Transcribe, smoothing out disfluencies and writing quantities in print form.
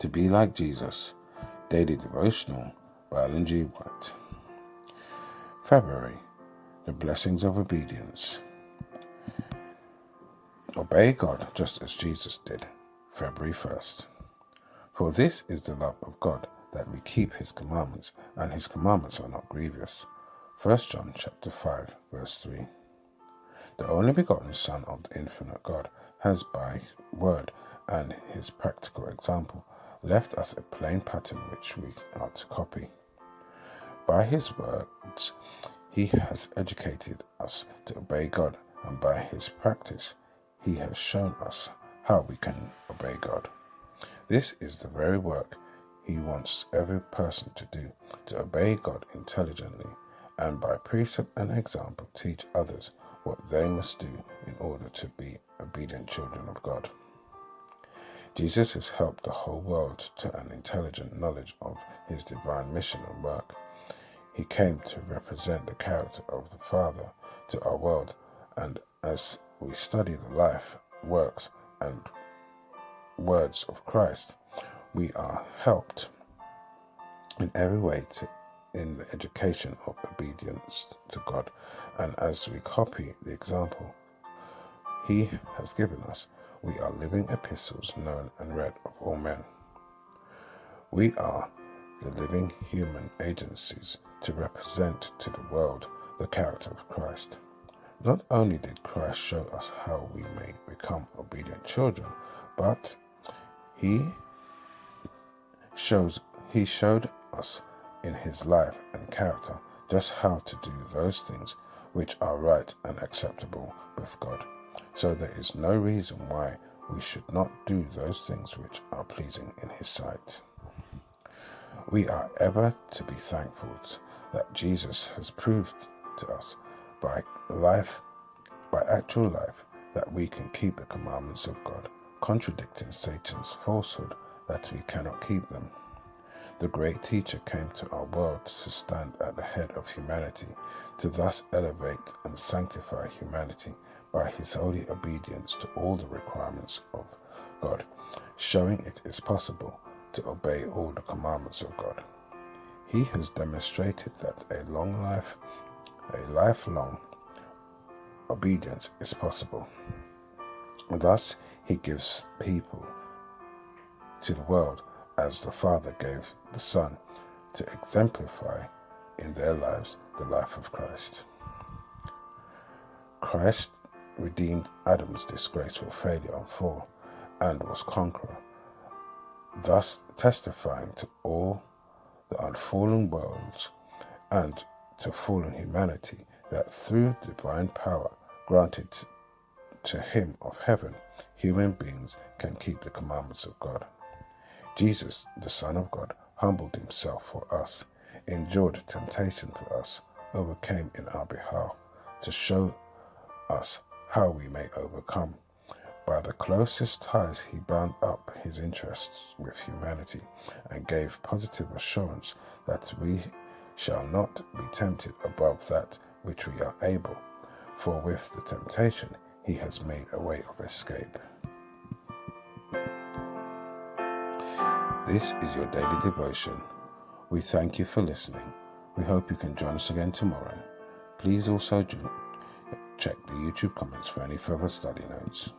To be like Jesus, Daily Devotional by Ellen G. White. February, the blessings of obedience. Obey God just as Jesus did. February 1st. For this is the love of God, that we keep his commandments, and his commandments are not grievous. 1 John chapter 5, verse 3. The only begotten Son of the infinite God has, by word and his practical example, left us a plain pattern which we are to copy. By his words, he has educated us to obey God, and by his practice, he has shown us how we can obey God. This is the very work he wants every person to do, to obey God intelligently, and by precept and example teach others what they must do in order to be obedient children of God. Jesus has helped the whole world to an intelligent knowledge of his divine mission and work. He came to represent the character of the Father to our world, and as we study the life, works, and words of Christ, we are helped in every way in the education of obedience to God, and as we copy the example he has given us, we are living epistles known and read of all men. We are the living human agencies to represent to the world the character of Christ. Not only did Christ show us how we may become obedient children, but he showed us in his life and character just how to do those things which are right and acceptable with God. So there is no reason why we should not do those things which are pleasing in his sight. We are ever to be thankful that Jesus has proved to us by actual life, that we can keep the commandments of God, contradicting Satan's falsehood that we cannot keep them. The great teacher came to our world to stand at the head of humanity, to thus elevate and sanctify humanity by his holy obedience to all the requirements of God, showing it is possible to obey all the commandments of God. He has demonstrated that a lifelong obedience is possible. Thus, he gives people to the world as the Father gave the Son, to exemplify in their lives the life of Christ. Christ redeemed Adam's disgraceful failure and fall, and was conqueror, thus testifying to all the unfallen worlds and to fallen humanity that through divine power granted to him of heaven, human beings can keep the commandments of God. Jesus, the Son of God, humbled himself for us, endured temptation for us, overcame in our behalf, to show us how we may overcome. By the closest ties he bound up his interests with humanity, and gave positive assurance that we shall not be tempted above that which we are able, for with the temptation he has made a way of escape. This is your daily devotion. We thank you for listening. We hope you can join us again tomorrow. Please also check the YouTube comments for any further study notes.